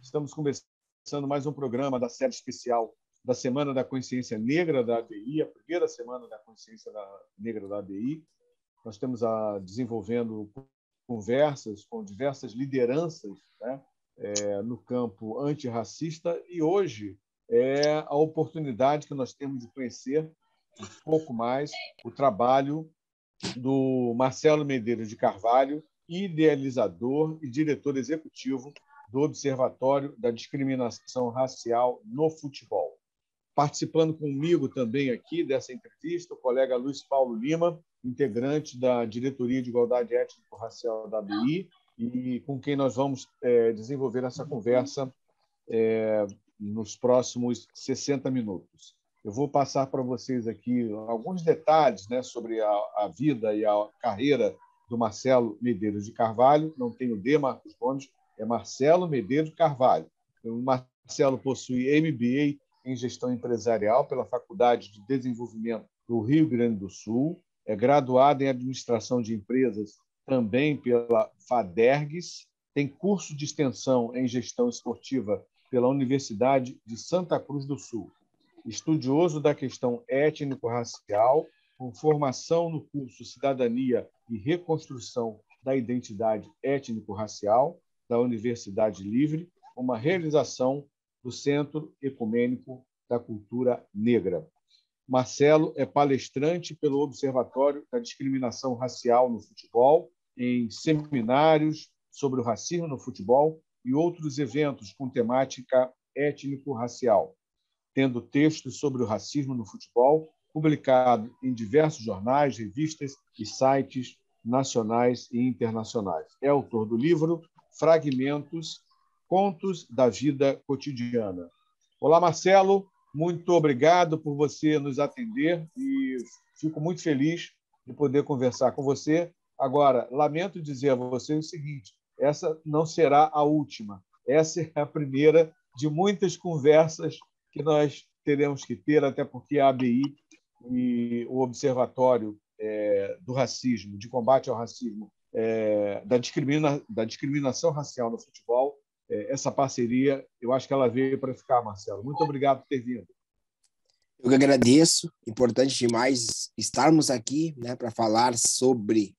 Estamos começando mais um programa da série especial da Semana da Consciência Negra da ABI, a primeira Semana da Consciência Negra da ABI. Nós estamos desenvolvendo conversas com diversas lideranças, né, no campo antirracista, e hoje é a oportunidade que nós temos de conhecer um pouco mais o trabalho do Marcelo Medeiros de Carvalho, idealizador e diretor executivo do Observatório da Discriminação Racial no Futebol. Participando comigo também aqui dessa entrevista, o colega Luiz Paulo Lima, integrante da Diretoria de Igualdade Étnico-Racial da ABI, e com quem nós vamos desenvolver essa conversa nos próximos 60 minutos. Eu vou passar para vocês aqui alguns detalhes, né, sobre a vida e a carreira do Marcelo Medeiros de Carvalho. Não tem o D, Marcos Gomes, é Marcelo Medeiros de Carvalho. O Marcelo possui MBA em Gestão Empresarial pela Faculdade de Desenvolvimento do Rio Grande do Sul, é graduado em Administração de Empresas também pela FADERGS, tem curso de extensão em Gestão Esportiva pela Universidade de Santa Cruz do Sul. Estudioso da questão étnico-racial, com formação no curso Cidadania e Reconstrução da Identidade Étnico-Racial da Universidade Livre, uma realização do Centro Ecumênico da Cultura Negra. Marcelo é palestrante pelo Observatório da Discriminação Racial no Futebol, em seminários sobre o racismo no futebol e outros eventos com temática étnico-racial, tendo textos sobre o racismo no futebol, publicado em diversos jornais, revistas e sites nacionais e internacionais. É autor do livro Fragmentos, Contos da Vida Cotidiana. Olá, Marcelo, muito obrigado por você nos atender e fico muito feliz de poder conversar com você. Agora, lamento dizer a você o seguinte, essa não será a última, essa é a primeira de muitas conversas que nós teremos que ter, até porque a ABI e o Observatório do Racismo, de combate ao racismo, da discriminação racial no futebol, essa parceria, eu acho que ela veio para ficar, Marcelo. Muito obrigado por ter vindo. Eu que agradeço, importante demais estarmos aqui, né, para falar sobre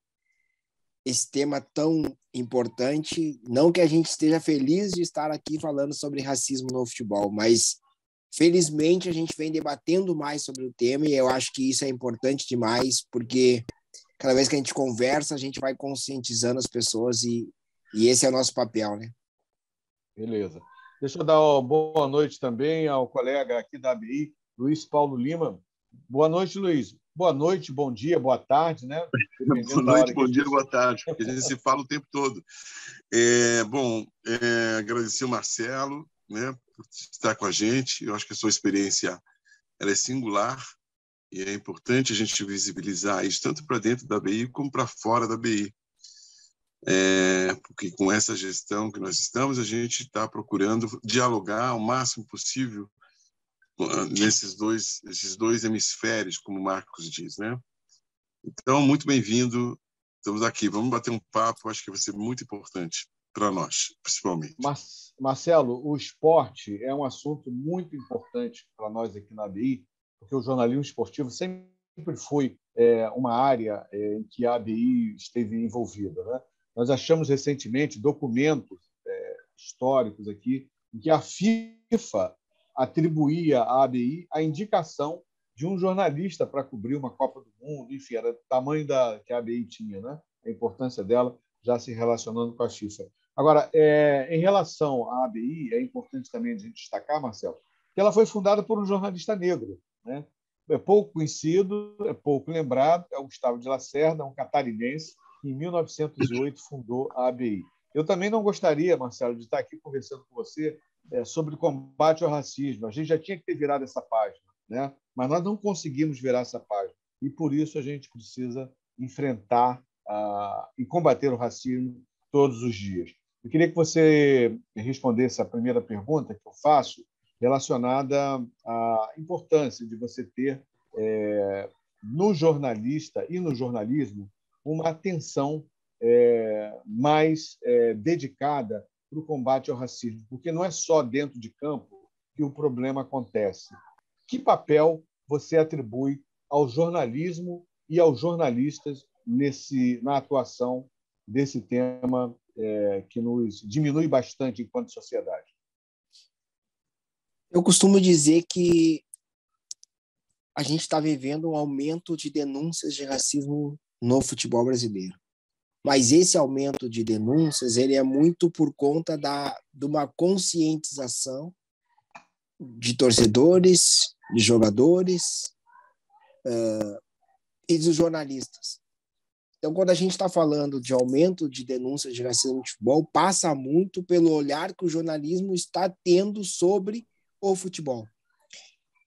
esse tema tão importante. Não que a gente esteja feliz de estar aqui falando sobre racismo no futebol, mas felizmente a gente vem debatendo mais sobre o tema e eu acho que isso é importante demais, porque cada vez que a gente conversa, a gente vai conscientizando as pessoas e esse é o nosso papel, né? Beleza. Deixa eu dar uma boa noite também ao colega aqui da ABI, Luiz Paulo Lima. Boa noite, Luiz. Boa noite, bom dia, boa tarde, né? Boa noite, bom dia, boa tarde, porque a gente se fala o tempo todo. Agradecer o Marcelo, né, por estar com a gente. Eu acho que a sua experiência ela é singular e é importante a gente visibilizar isso tanto para dentro da BI como para fora da BI. Porque com essa gestão que nós estamos, a gente está procurando dialogar o máximo possível esses dois hemisférios, como o Marcos diz, né? Então, muito bem-vindo. Estamos aqui. Vamos bater um papo. Acho que vai ser muito importante para nós, principalmente. Marcelo, o esporte é um assunto muito importante para nós aqui na ABI, porque o jornalismo esportivo sempre foi uma área em que a ABI esteve envolvida, né? Nós achamos recentemente documentos históricos aqui em que a FIFA atribuía à ABI a indicação de um jornalista para cobrir uma Copa do Mundo, enfim, era o tamanho que a ABI tinha, né? A importância dela já se relacionando com a FIFA. Agora, em relação à ABI, é importante também a gente destacar, Marcelo, que ela foi fundada por um jornalista negro, né? É pouco conhecido, é pouco lembrado, é o Gustavo de Lacerda, um catarinense, que em 1908 fundou a ABI. Eu também não gostaria, Marcelo, de estar aqui conversando com você sobre combate ao racismo. A gente já tinha que ter virado essa página, né? Mas nós não conseguimos virar essa página. E, por isso, a gente precisa enfrentar e combater o racismo todos os dias. Eu queria que você respondesse a primeira pergunta que eu faço, relacionada à importância de você ter, no jornalista e no jornalismo, uma atenção mais dedicada para o combate ao racismo, porque não é só dentro de campo que o problema acontece. Que papel você atribui ao jornalismo e aos jornalistas na atuação desse tema que nos diminui bastante enquanto sociedade? Eu costumo dizer que a gente está vivendo um aumento de denúncias de racismo no futebol brasileiro. Mas esse aumento de denúncias ele é muito por conta de uma conscientização de torcedores, de jogadores e dos jornalistas. Então, quando a gente está falando de aumento de denúncias de racismo no futebol, passa muito pelo olhar que o jornalismo está tendo sobre o futebol.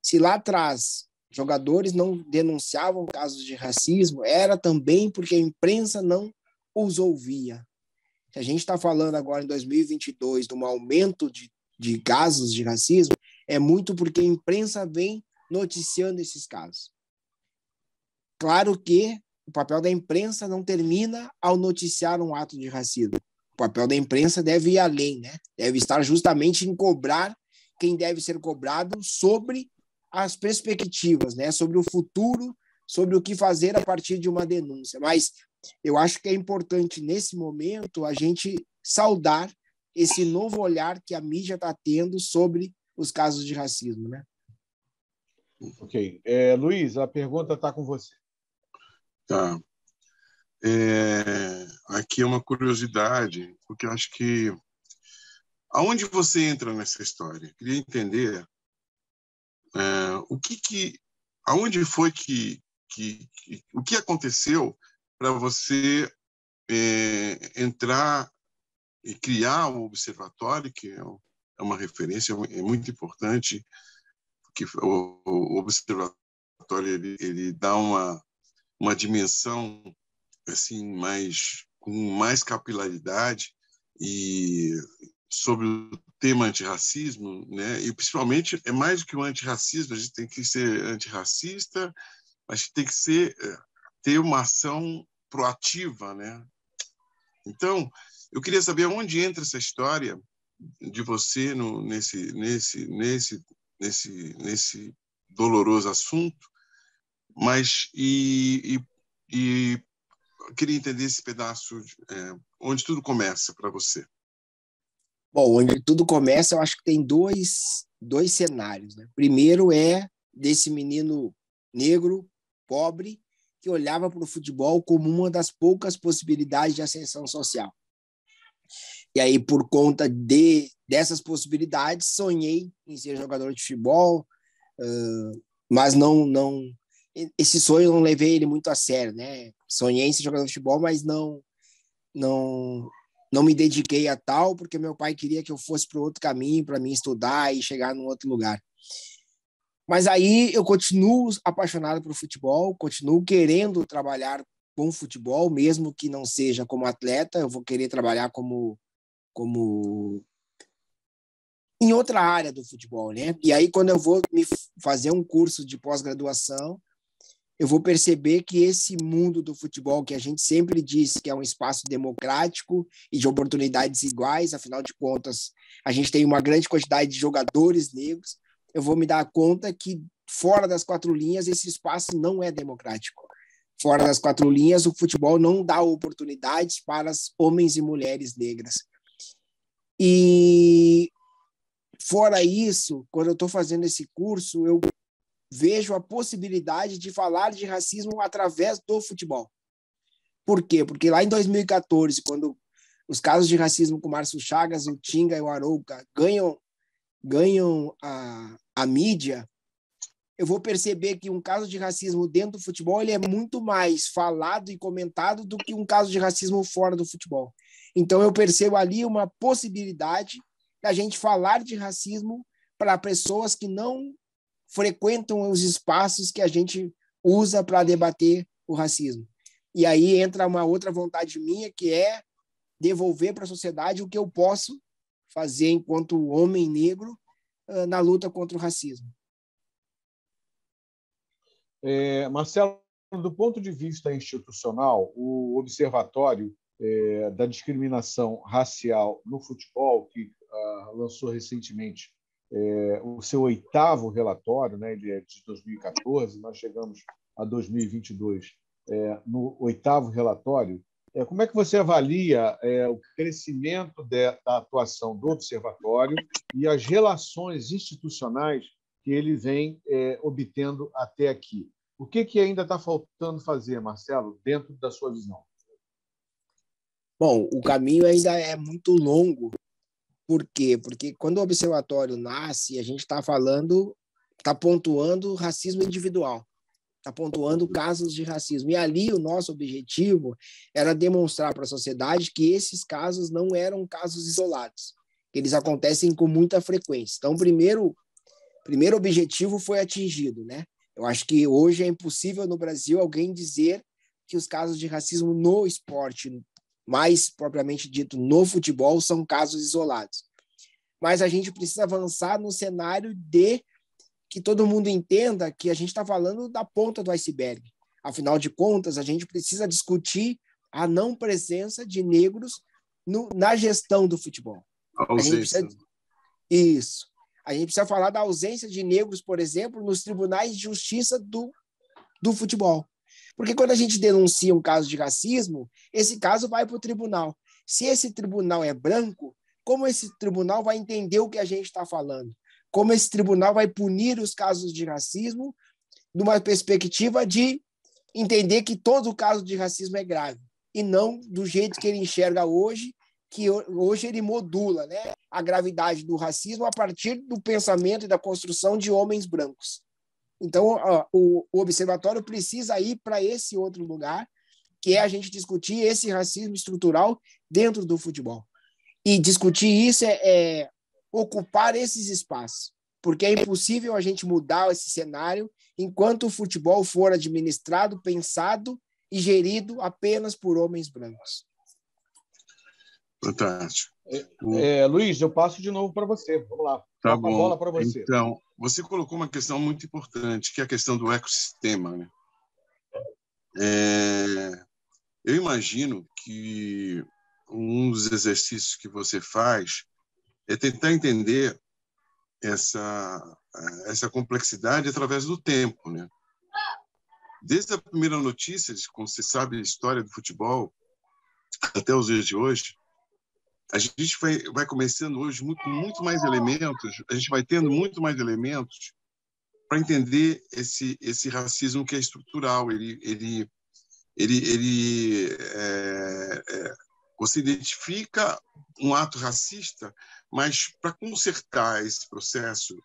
Se lá atrás jogadores não denunciavam casos de racismo, era também porque a imprensa não os ouvia. Se a gente está falando agora em 2022 de um aumento de casos de racismo, é muito porque a imprensa vem noticiando esses casos. Claro que o papel da imprensa não termina ao noticiar um ato de racismo. O papel da imprensa deve ir além, né? Deve estar justamente em cobrar quem deve ser cobrado sobre as perspectivas, né? Sobre o futuro, sobre o que fazer a partir de uma denúncia. Mas eu acho que é importante, nesse momento, a gente saudar esse novo olhar que a mídia está tendo sobre os casos de racismo, né? Ok. Luiz, a pergunta está com você. Tá. Aqui é uma curiosidade, porque eu acho que aonde você entra nessa história? Queria entender aonde foi o que aconteceu para você entrar e criar o observatório, que é uma referência, é muito importante, porque o observatório ele dá uma dimensão assim com mais capilaridade e sobre o tema antirracismo, né? E principalmente é mais do que o antirracismo, a gente tem que ser antirracista, mas tem que ter uma ação proativa, né? Então, eu queria saber onde entra essa história de você nesse doloroso assunto, mas eu queria entender esse pedaço onde tudo começa para você. Bom, onde tudo começa, eu acho que tem dois cenários, né? Primeiro é desse menino negro, pobre, que olhava para o futebol como uma das poucas possibilidades de ascensão social. E aí, por conta dessas possibilidades, sonhei em ser jogador de futebol, mas esse sonho eu não levei ele muito a sério, né? Sonhei em ser jogador de futebol, mas não me dediquei a tal, porque meu pai queria que eu fosse para outro caminho, para mim estudar e chegar num outro lugar. Mas aí eu continuo apaixonado por futebol, continuo querendo trabalhar com futebol, mesmo que não seja como atleta, eu vou querer trabalhar como em outra área do futebol, né? E aí, quando eu vou me fazer um curso de pós-graduação, eu vou perceber que esse mundo do futebol, que a gente sempre diz que é um espaço democrático e de oportunidades iguais, afinal de contas, a gente tem uma grande quantidade de jogadores negros, eu vou me dar conta que fora das quatro linhas esse espaço não é democrático. Fora das quatro linhas, o futebol não dá oportunidades para homens e mulheres negras. E fora isso, quando eu estou fazendo esse curso, eu vejo a possibilidade de falar de racismo através do futebol. Por quê? Porque lá em 2014, quando os casos de racismo com o Márcio Chagas, o Tinga e o Arouca ganham a mídia, eu vou perceber que um caso de racismo dentro do futebol ele é muito mais falado e comentado do que um caso de racismo fora do futebol. Então, eu percebo ali uma possibilidade da gente falar de racismo para pessoas que não frequentam os espaços que a gente usa para debater o racismo. E aí entra uma outra vontade minha, que é devolver para a sociedade o que eu posso fazer enquanto homem negro na luta contra o racismo. Marcelo, do ponto de vista institucional, o observatório da discriminação racial no futebol, que lançou recentemente o seu 8º relatório, né? Ele é de 2014, nós chegamos a 2022 no 8º relatório. Como é que você avalia o crescimento da atuação do Observatório e as relações institucionais que ele vem obtendo até aqui? O que ainda está faltando fazer, Marcelo, dentro da sua visão? Bom, o caminho ainda é muito longo. Por quê? Porque quando o Observatório nasce, a gente está pontuando racismo individual, está pontuando casos de racismo. E ali o nosso objetivo era demonstrar para a sociedade que esses casos não eram casos isolados, que eles acontecem com muita frequência. Então, o primeiro objetivo foi atingido, né? Eu acho que hoje é impossível no Brasil alguém dizer que os casos de racismo no esporte, mais propriamente dito no futebol, são casos isolados. Mas a gente precisa avançar no cenário de que todo mundo entenda que a gente está falando da ponta do iceberg. Afinal de contas, a gente precisa discutir a não presença de negros na gestão do futebol. A ausência. Isso. A gente precisa falar da ausência de negros, por exemplo, nos tribunais de justiça do futebol. Porque quando a gente denuncia um caso de racismo, esse caso vai para o tribunal. Se esse tribunal é branco, como esse tribunal vai entender o que a gente está falando? Como esse tribunal vai punir os casos de racismo numa perspectiva de entender que todo caso de racismo é grave, e não do jeito que ele enxerga hoje, que hoje ele modula, né, a gravidade do racismo a partir do pensamento e da construção de homens brancos. Então, o Observatório precisa ir para esse outro lugar, que é a gente discutir esse racismo estrutural dentro do futebol. E discutir isso é ocupar esses espaços, porque é impossível a gente mudar esse cenário enquanto o futebol for administrado, pensado e gerido apenas por homens brancos. Fantástico. Luiz, eu passo de novo para você. Vamos lá. Tá bom. A bola para você. Então, você colocou uma questão muito importante, que é a questão do ecossistema, né? Eu imagino que um dos exercícios que você faz é tentar entender essa complexidade através do tempo, né? Desde a primeira notícia, como você sabe, a história do futebol, até os dias de hoje, a gente vai começando hoje com muito mais elementos, a gente vai tendo muito mais elementos para entender esse racismo que é estrutural. Você identifica um ato racista, mas para consertar esse processo,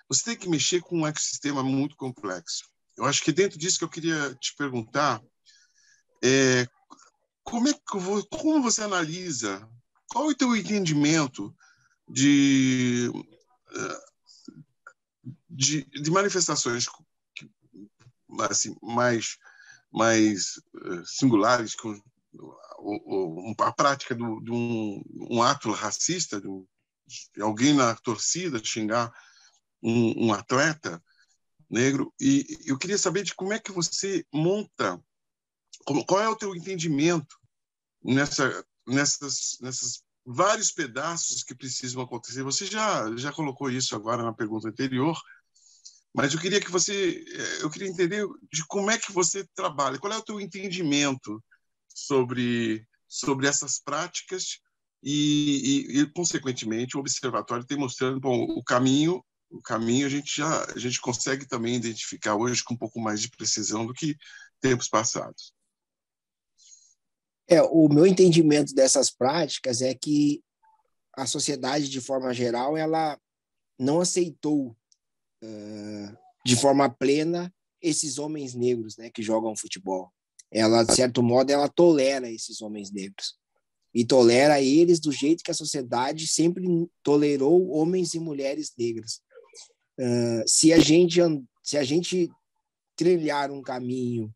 você tem que mexer com um ecossistema muito complexo. Eu acho que dentro disso que eu queria te perguntar como você analisa, qual é o teu entendimento de manifestações assim, mais singulares, com a prática de um ato racista, de alguém na torcida xingar um atleta negro. E eu queria saber de como é que você monta, qual é o teu entendimento nessas vários pedaços que precisam acontecer. Você já colocou isso agora na pergunta anterior, mas eu queria entender de como é que você trabalha, qual é o teu entendimento sobre essas práticas e consequentemente, o Observatório tem mostrando, bom, o caminho a gente consegue também identificar hoje com um pouco mais de precisão do que tempos passados. O meu entendimento dessas práticas é que a sociedade, de forma geral, ela não aceitou de forma plena esses homens negros, né, que jogam futebol. Ela, de certo modo, ela tolera esses homens negros. E tolera eles do jeito que a sociedade sempre tolerou homens e mulheres negras. Se a gente trilhar um caminho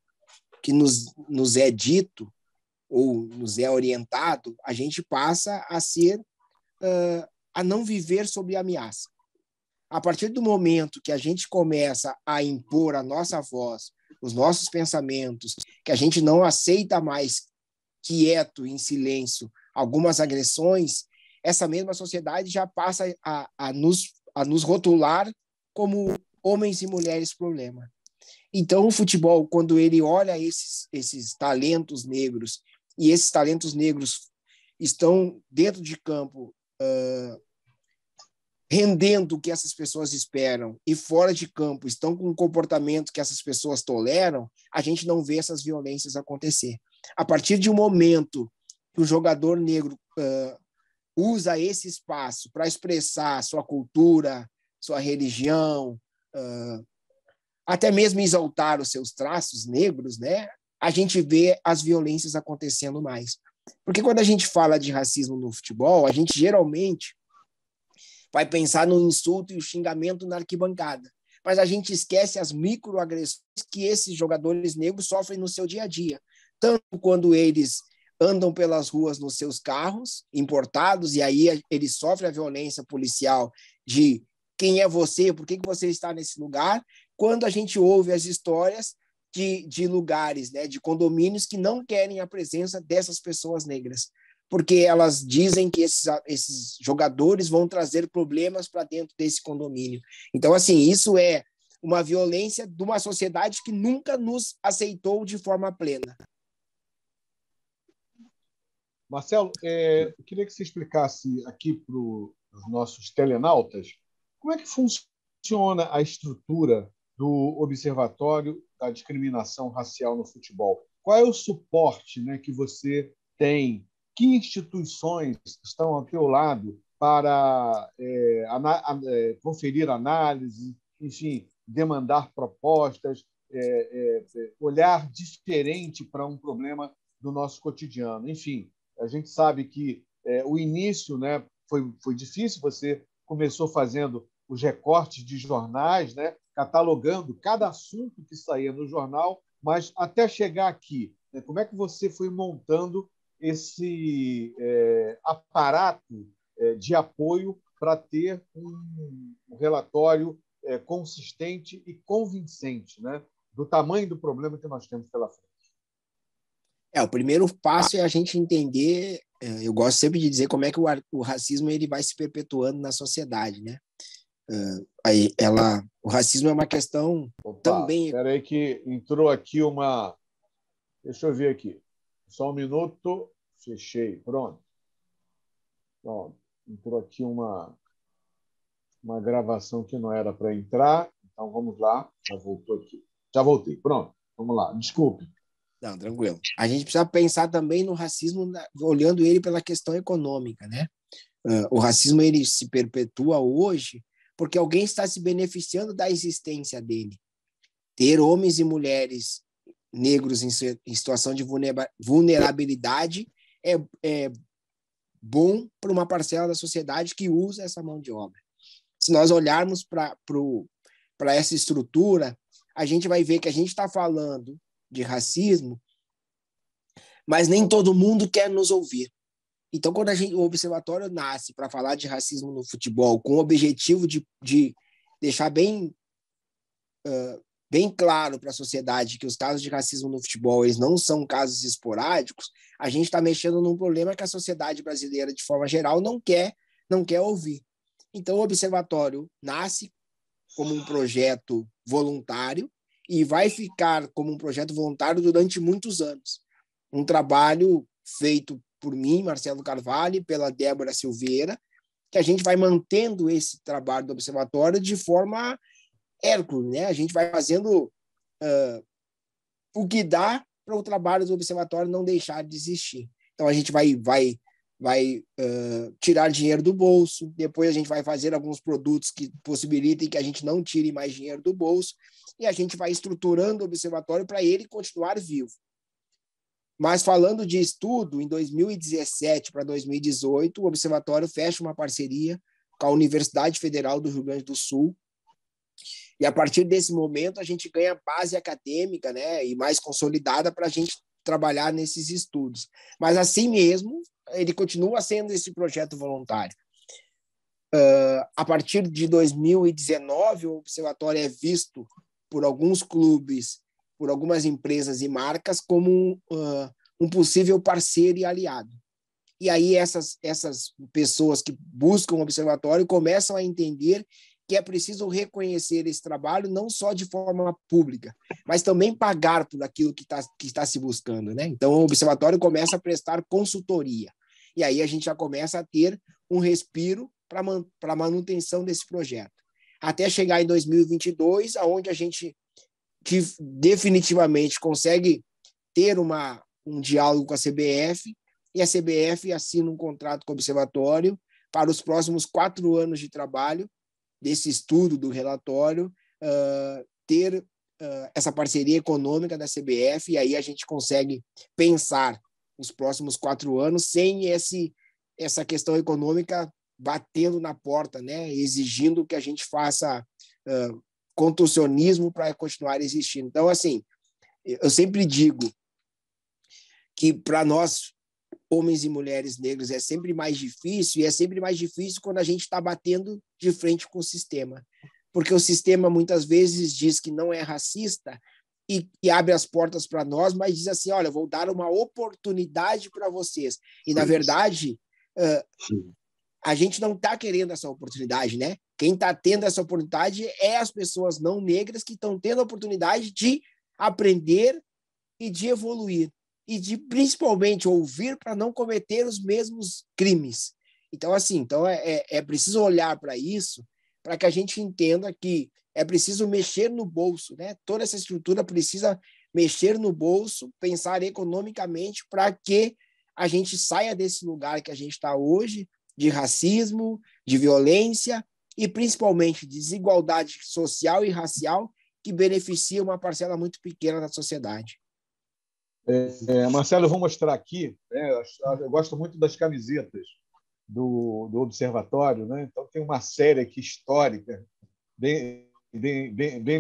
que nos é dito ou nos é orientado, a gente passa a não viver sob ameaça. A partir do momento que a gente começa a impor a nossa voz, os nossos pensamentos, que a gente não aceita mais quieto, em silêncio, algumas agressões, essa mesma sociedade já passa a nos rotular como homens e mulheres problema. Então, o futebol, quando ele olha esses talentos negros, e esses talentos negros estão dentro de campo rendendo o que essas pessoas esperam e fora de campo estão com um comportamento que essas pessoas toleram, a gente não vê essas violências acontecer. A partir de um momento que o jogador negro usa esse espaço para expressar sua cultura, sua religião, até mesmo exaltar os seus traços negros, né? A gente vê as violências acontecendo mais. Porque quando a gente fala de racismo no futebol, a gente geralmente vai pensar no insulto e o xingamento na arquibancada. Mas a gente esquece as microagressões que esses jogadores negros sofrem no seu dia a dia. Tanto quando eles andam pelas ruas nos seus carros importados, e aí eles sofrem a violência policial de quem é você, por que você está nesse lugar, quando a gente ouve as histórias de lugares, né, de condomínios que não querem a presença dessas pessoas negras, porque elas dizem que esses jogadores vão trazer problemas para dentro desse condomínio. Então, assim, isso é uma violência de uma sociedade que nunca nos aceitou de forma plena. Marcelo, eu queria que você explicasse aqui para os nossos telenautas como é que funciona a estrutura do Observatório da Discriminação Racial no Futebol. Qual é o suporte, né, que você tem? Que instituições estão ao teu lado para conferir análise, enfim, demandar propostas, olhar diferente para um problema do nosso cotidiano? Enfim, a gente sabe que o início, né, foi difícil. Você começou fazendo os recortes de jornais, né, catalogando cada assunto que saía no jornal, mas até chegar aqui, né, como é que você foi montando esse aparato de apoio para ter um relatório consistente e convincente, né, do tamanho do problema que nós temos pela frente? O primeiro passo é a gente entender, eu gosto sempre de dizer como é que o racismo ele vai se perpetuando na sociedade, né? O racismo é uma questão também... Espera aí que entrou aqui uma... Deixa eu ver aqui. Só um minuto. Fechei. Pronto. Entrou aqui uma gravação que não era para entrar. Então, vamos lá. Já voltou aqui. Já voltei. Pronto. Vamos lá. Desculpe. Não, tranquilo. A gente precisa pensar também no racismo olhando ele pela questão econômica, né? O racismo ele se perpetua hoje porque alguém está se beneficiando da existência dele. Ter homens e mulheres negros em situação de vulnerabilidade é bom para uma parcela da sociedade que usa essa mão de obra. Se nós olharmos para essa estrutura, a gente vai ver que a gente está falando de racismo, mas nem todo mundo quer nos ouvir. Então, quando o Observatório nasce para falar de racismo no futebol, com o objetivo de deixar bem claro para a sociedade que os casos de racismo no futebol eles não são casos esporádicos, a gente está mexendo num problema que a sociedade brasileira, de forma geral, não quer ouvir. Então, o Observatório nasce como um projeto voluntário e vai ficar como um projeto voluntário durante muitos anos. Um trabalho feito por mim, Marcelo Carvalho, e pela Débora Silveira, que a gente vai mantendo esse trabalho do Observatório de forma Hércules, né? A gente vai fazendo o que dá para o trabalho do Observatório não deixar de existir. Então, a gente vai tirar dinheiro do bolso, depois a gente vai fazer alguns produtos que possibilitem que a gente não tire mais dinheiro do bolso, e a gente vai estruturando o Observatório para ele continuar vivo. Mas falando de estudo, em 2017 para 2018, o Observatório fecha uma parceria com a Universidade Federal do Rio Grande do Sul, e a partir desse momento a gente ganha base acadêmica, né, e mais consolidada para a gente trabalhar nesses estudos. Mas assim mesmo, ele continua sendo esse projeto voluntário. A partir de 2019, o Observatório é visto por alguns clubes, por algumas empresas e marcas como um possível parceiro e aliado. E aí essas pessoas que buscam o observatório começam a entender que é preciso reconhecer esse trabalho não só de forma pública, mas também pagar por aquilo que está se buscando, né? Então, o observatório começa a prestar consultoria. E aí a gente já começa a ter um respiro para a manutenção desse projeto. Até chegar em 2022, onde a gente definitivamente consegue ter um diálogo com a CBF, e a CBF assina um contrato com o observatório para os próximos 4 anos de trabalho desse estudo do relatório, ter essa parceria econômica da CBF, e aí a gente consegue pensar os próximos 4 anos sem essa questão econômica batendo na porta, né, exigindo que a gente faça contorcionismo para continuar existindo. Então, assim, eu sempre digo que para nós, homens e mulheres negros, é sempre mais difícil, e é sempre mais difícil quando a gente está batendo de frente com o sistema. Porque o sistema, muitas vezes, diz que não é racista e abre as portas para nós, mas diz assim, olha, vou dar uma oportunidade para vocês. E, na verdade, a gente não está querendo essa oportunidade, né? Quem está tendo essa oportunidade é as pessoas não negras que estão tendo a oportunidade de aprender e de evoluir. E de, principalmente, ouvir para não cometer os mesmos crimes. Então, assim, é preciso olhar para isso, para que a gente entenda que é preciso mexer no bolso, né? Toda essa estrutura precisa mexer no bolso, pensar economicamente para que a gente saia desse lugar que a gente está hoje, de racismo, de violência e, principalmente, de desigualdade social e racial que beneficia uma parcela muito pequena da sociedade. Marcelo, eu vou mostrar aqui, né? Eu gosto muito das camisetas do Observatório, né? Então tem uma série aqui histórica bem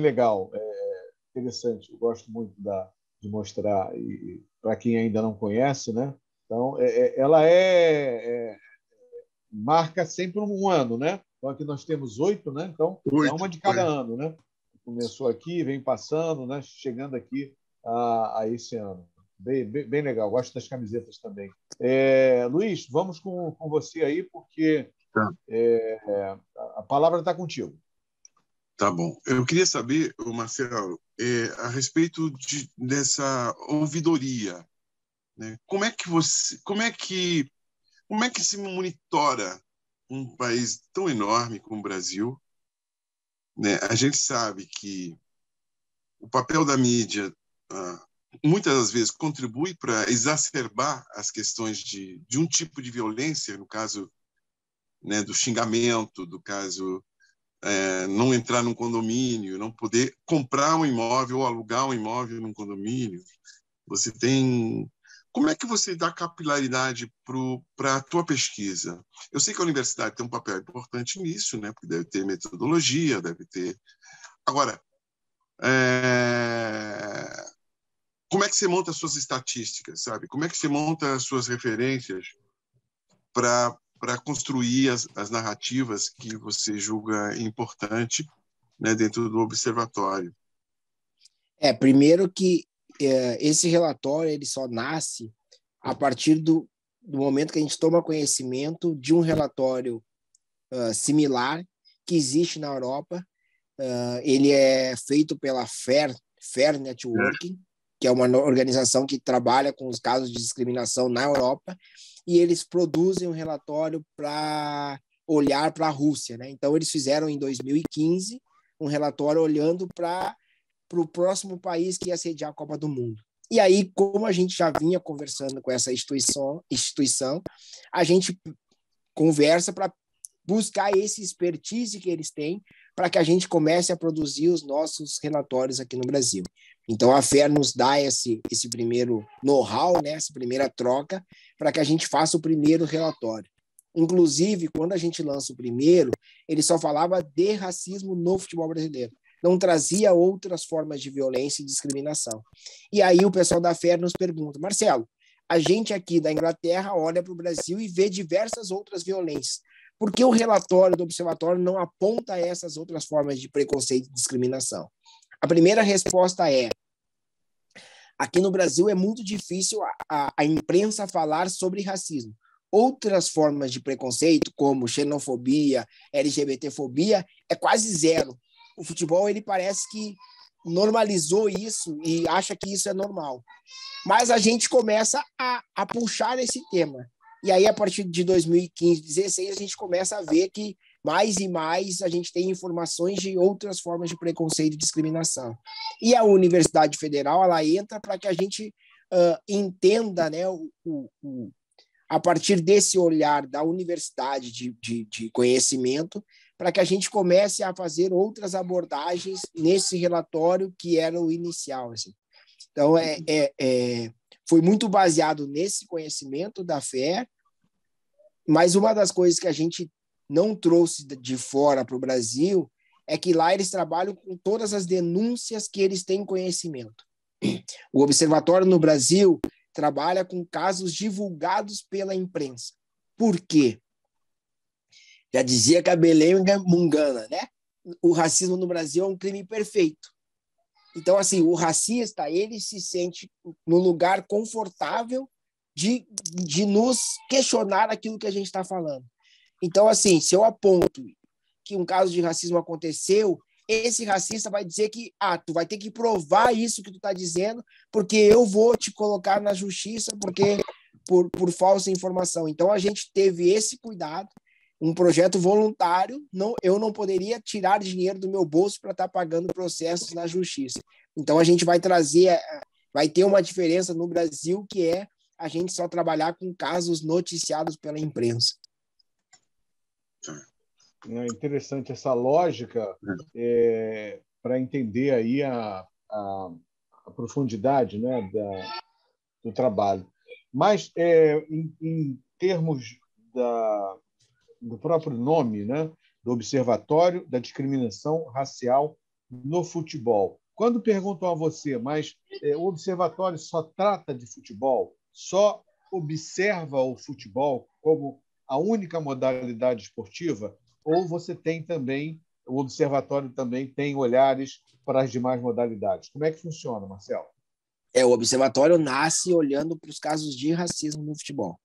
legal, interessante. Eu gosto muito de mostrar para quem ainda não conhece, né? Então ela marca sempre um ano, né? Então aqui nós temos 8, né? Então é uma de cada ano, né? Começou aqui, vem passando, né? Chegando aqui a esse ano. Bem legal, gosto das camisetas também. Luiz, vamos com você aí, porque a palavra está contigo. Tá bom. Eu queria saber, Marcelo, a respeito dessa ouvidoria, né? Como é que se monitora um país tão enorme como o Brasil, né? A gente sabe que o papel da mídia muitas das vezes contribui para exacerbar as questões de um tipo de violência, no caso, né, do xingamento, do caso não entrar num condomínio, não poder comprar um imóvel ou alugar um imóvel num condomínio. Você tem... Como é que você dá capilaridade para a tua pesquisa? Eu sei que a universidade tem um papel importante nisso, né, porque deve ter metodologia, deve ter... Agora, como é que você monta as suas estatísticas, sabe? Como é que você monta as suas referências para construir as narrativas que você julga importante, né, dentro do observatório? Primeiro que esse relatório ele só nasce a partir do momento que a gente toma conhecimento de um relatório similar que existe na Europa. Ele é feito pela Fair Networking, que é uma organização que trabalha com os casos de discriminação na Europa, e eles produzem um relatório para olhar para a Rússia, né? Então, eles fizeram em 2015 um relatório olhando para o próximo país que ia sediar a Copa do Mundo. E aí, como a gente já vinha conversando com essa instituição, a gente conversa para buscar esse expertise que eles têm para que a gente comece a produzir os nossos relatórios aqui no Brasil. Então, a FER nos dá esse primeiro know-how, né, essa primeira troca, para que a gente faça o primeiro relatório. Inclusive, quando a gente lança o primeiro, ele só falava de racismo no futebol brasileiro. Não trazia outras formas de violência e discriminação. E aí o pessoal da FER nos pergunta, Marcelo, a gente aqui da Inglaterra olha para o Brasil e vê diversas outras violências. Por que o relatório do observatório não aponta essas outras formas de preconceito e discriminação? A primeira resposta é: Aqui no Brasil é muito difícil a imprensa falar sobre racismo. Outras formas de preconceito, como xenofobia, LGBTfobia, é quase zero. O futebol, ele parece que normalizou isso e acha que isso é normal. Mas a gente começa a puxar esse tema. E aí, a partir de 2015, 2016, a gente começa a ver que mais e mais a gente tem informações de outras formas de preconceito e discriminação. E a Universidade Federal, ela entra para que a gente entenda, né, a partir desse olhar da universidade de conhecimento, para que a gente comece a fazer outras abordagens nesse relatório que era o inicial. Assim. Então, foi muito baseado nesse conhecimento da FER, mas uma das coisas que a gente não trouxe de fora para o Brasil é que lá eles trabalham com todas as denúncias que eles têm conhecimento. O Observatório no Brasil trabalha com casos divulgados pela imprensa. Por quê? Já dizia Cabelém Mungana, né? O racismo no Brasil é um crime perfeito. Então, assim, o racista, ele se sente no lugar confortável de nos questionar aquilo que a gente está falando. Então, assim, se eu aponto que um caso de racismo aconteceu, esse racista vai dizer que tu vai ter que provar isso que tu está dizendo, porque eu vou te colocar na justiça porque por falsa informação. Então, a gente teve esse cuidado, um projeto voluntário, eu não poderia tirar dinheiro do meu bolso para estar pagando processos na justiça. Então, a gente vai ter uma diferença no Brasil, que é a gente só trabalhar com casos noticiados pela imprensa. É interessante essa lógica para entender aí a profundidade, né, do trabalho. Mas, em termos do próprio nome, né, do Observatório da Discriminação Racial no Futebol, quando perguntam a você, mas o Observatório só trata de futebol? Só observa o futebol como a única modalidade esportiva? Ou você tem também, o Observatório também tem olhares para as demais modalidades? Como é que funciona, Marcelo? O Observatório nasce olhando para os casos de racismo no futebol.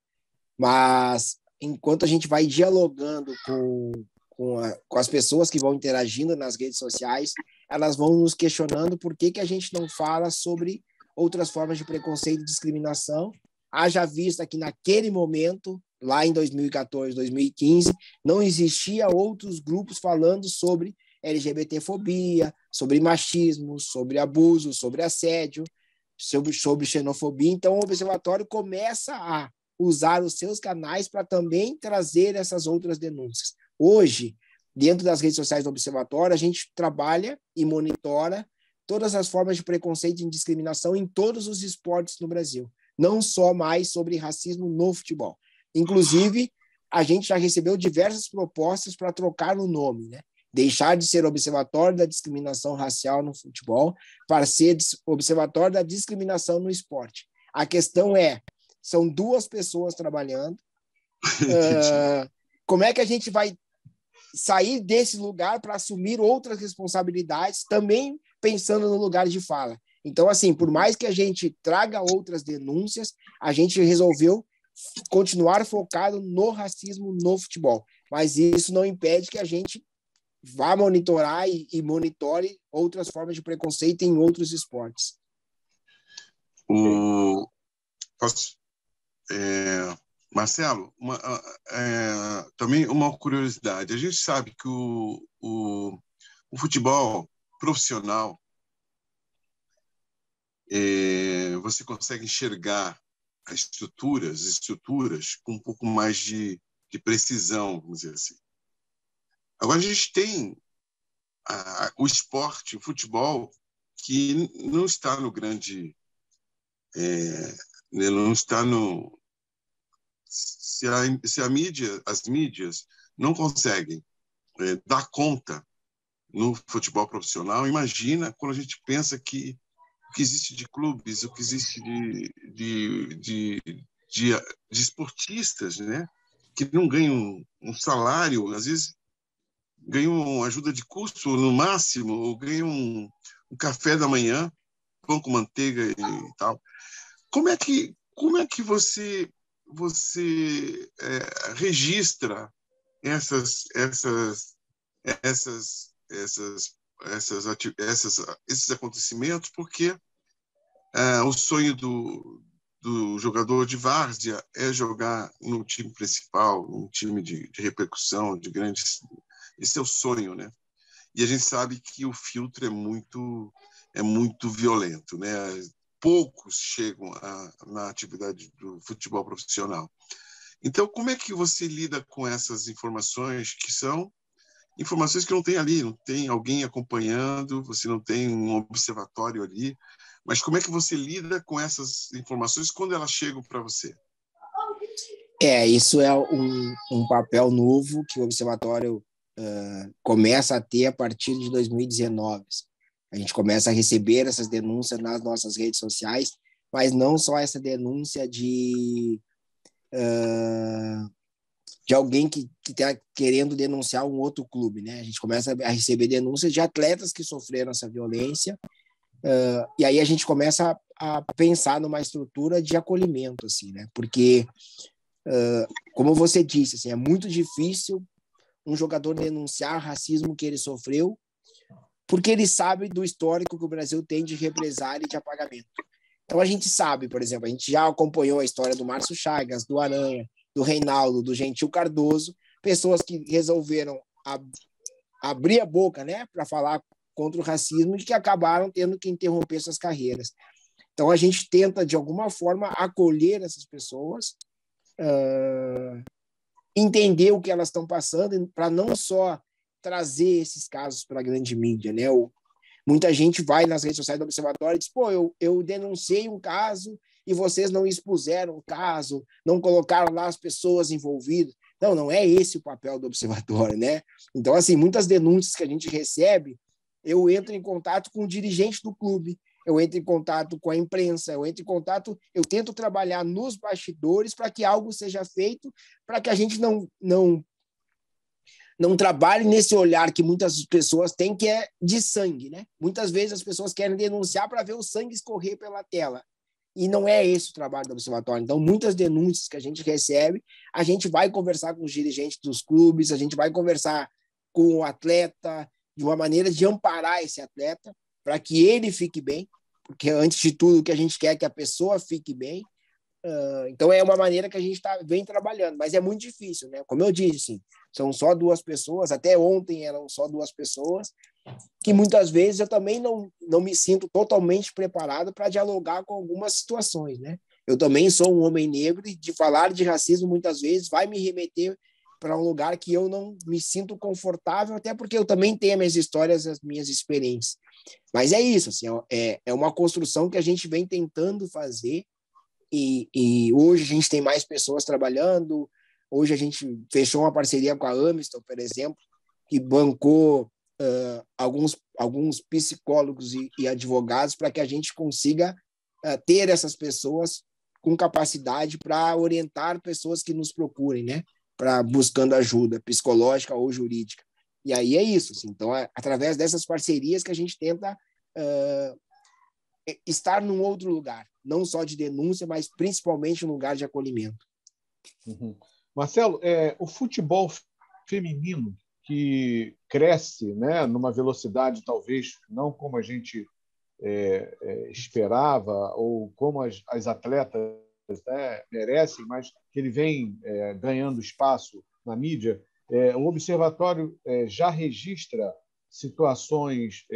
Mas, enquanto a gente vai dialogando com as pessoas que vão interagindo nas redes sociais, elas vão nos questionando por que a gente não fala sobre outras formas de preconceito e discriminação. Haja vista que, naquele momento, lá em 2014, 2015, não existia outros grupos falando sobre LGBTfobia, sobre machismo, sobre abuso, sobre assédio, sobre xenofobia. Então, o Observatório começa a usar os seus canais para também trazer essas outras denúncias. Hoje, dentro das redes sociais do Observatório, a gente trabalha e monitora todas as formas de preconceito e discriminação em todos os esportes no Brasil, não só mais sobre racismo no futebol. Inclusive, a gente já recebeu diversas propostas para trocar o nome, né? Deixar de ser Observatório da Discriminação Racial no Futebol para ser Observatório da Discriminação no Esporte. A questão são duas pessoas trabalhando. Como é que a gente vai sair desse lugar para assumir outras responsabilidades, também pensando no lugar de fala? Então, assim, por mais que a gente traga outras denúncias, a gente resolveu continuar focado no racismo no futebol. Mas isso não impede que a gente vá monitorar e monitore outras formas de preconceito em outros esportes. Marcelo, também uma curiosidade. A gente sabe que o futebol profissional, você consegue enxergar as estruturas com um pouco mais de precisão, vamos dizer assim. Agora a gente tem o esporte, o futebol, que não está no grande... não está no... Se as mídias não conseguem dar conta no futebol profissional, imagina quando a gente pensa que o que existe de clubes, o que existe de esportistas, né, que não ganham um salário, às vezes ganham ajuda de custo no máximo, ou ganham um café da manhã pão com manteiga e tal. Como é que você registra esses acontecimentos? Porque o sonho do jogador de várzea é jogar no time principal, um time de repercussão, de grandes... Esse é o sonho, né? E a gente sabe que o filtro é muito violento, né? Poucos chegam na atividade do futebol profissional. Então, como é que você lida com essas informações que são informações que não tem ali, não tem alguém acompanhando, você não tem um observatório ali, mas como é que você lida com essas informações quando elas chegam para você? Isso é um papel novo que o Observatório começa a ter a partir de 2019. A gente começa a receber essas denúncias nas nossas redes sociais, mas não só essa denúncia de alguém que está querendo denunciar um outro clube, né? A gente começa a receber denúncias de atletas que sofreram essa violência, e aí a gente começa a pensar numa estrutura de acolhimento, assim, né? Porque, como você disse, assim, é muito difícil um jogador denunciar o racismo que ele sofreu, porque ele sabe do histórico que o Brasil tem de represália e de apagamento. Então a gente sabe, por exemplo, a gente já acompanhou a história do Márcio Chagas, do Aranha, do Reinaldo, do Gentil Cardoso, pessoas que resolveram abrir a boca, né, para falar contra o racismo e que acabaram tendo que interromper suas carreiras. Então a gente tenta, de alguma forma, acolher essas pessoas, entender o que elas estão passando, para não só trazer esses casos para a grande mídia, né? Muita gente vai nas redes sociais do Observatório e diz, pô, eu denunciei um caso e vocês não expuseram o caso, não colocaram lá as pessoas envolvidas. Não é esse o papel do Observatório, né? Então, assim, muitas denúncias que a gente recebe, eu entro em contato com o dirigente do clube, eu entro em contato com a imprensa, eu tento trabalhar nos bastidores para que algo seja feito, para que a gente não trabalhe nesse olhar que muitas pessoas têm, que é de sangue, né? Muitas vezes as pessoas querem denunciar para ver o sangue escorrer pela tela. E não é esse o trabalho do Observatório. Então, muitas denúncias que a gente recebe, a gente vai conversar com os dirigentes dos clubes, a gente vai conversar com o atleta, de uma maneira de amparar esse atleta, para que ele fique bem, porque, antes de tudo, o que a gente quer é que a pessoa fique bem. Então, é uma maneira que a gente vem trabalhando, mas é muito difícil, né? Como eu disse, assim, são só 2 pessoas, até ontem eram só 2 pessoas, que muitas vezes eu também não me sinto totalmente preparado para dialogar com algumas situações, né? Eu também sou um homem negro e de falar de racismo muitas vezes vai me remeter para um lugar que eu não me sinto confortável, até porque eu também tenho as minhas histórias, as minhas experiências. Mas é isso, assim, é uma construção que a gente vem tentando fazer, e hoje a gente tem mais pessoas trabalhando. Hoje a gente fechou uma parceria com a Amistel, por exemplo, que bancou alguns psicólogos e advogados para que a gente consiga ter essas pessoas com capacidade para orientar pessoas que nos procurem, né? Buscando ajuda psicológica ou jurídica. E aí é isso. Assim, então, através dessas parcerias que a gente tenta estar num outro lugar, não só de denúncia, mas principalmente um lugar de acolhimento. Uhum. Marcelo, o futebol feminino, que cresce, né, numa velocidade talvez não como a gente esperava, ou como as atletas, né, merecem, mas que ele vem ganhando espaço na mídia, o Observatório já registra situações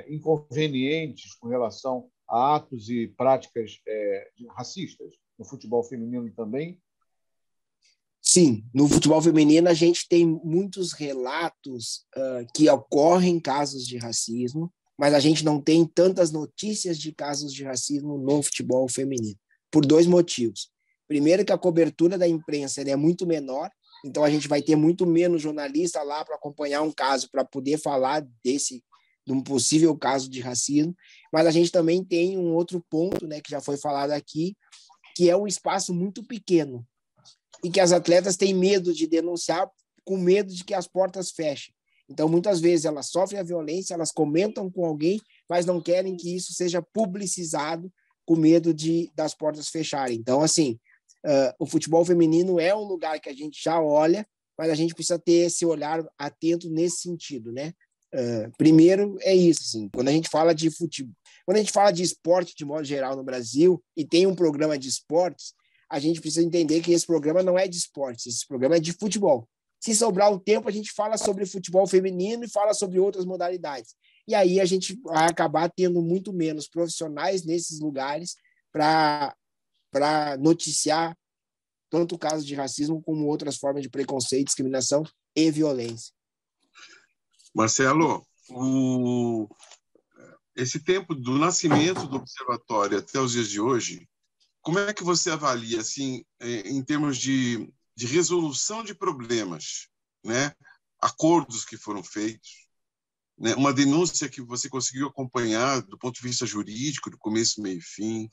inconvenientes com relação a atos e práticas racistas no futebol feminino também? Sim, no futebol feminino a gente tem muitos relatos que ocorrem casos de racismo, mas a gente não tem tantas notícias de casos de racismo no futebol feminino, por 2 motivos. Primeiro, que a cobertura da imprensa é muito menor, então a gente vai ter muito menos jornalista lá para acompanhar um caso, para poder falar de um possível caso de racismo. Mas a gente também tem um outro ponto, né, que já foi falado aqui, que é um espaço muito pequeno e que as atletas têm medo de denunciar, com medo de que as portas fechem. Então, muitas vezes, elas sofrem a violência, elas comentam com alguém, mas não querem que isso seja publicizado com medo das portas fecharem. Então, assim, o futebol feminino é um lugar que a gente já olha, mas a gente precisa ter esse olhar atento nesse sentido, né? Primeiro é isso, assim, quando a gente fala de futebol, quando a gente fala de esporte de modo geral no Brasil e tem um programa de esportes, a gente precisa entender que esse programa não é de esportes, esse programa é de futebol. Se sobrar o tempo, a gente fala sobre futebol feminino e fala sobre outras modalidades. E aí a gente vai acabar tendo muito menos profissionais nesses lugares para noticiar tanto casos de racismo como outras formas de preconceito, discriminação e violência. Marcelo, esse tempo do nascimento do observatório até os dias de hoje, como é que você avalia, assim, em termos de resolução de problemas, né? Acordos que foram feitos, né? Uma denúncia que você conseguiu acompanhar do ponto de vista jurídico, do começo, meio e fim,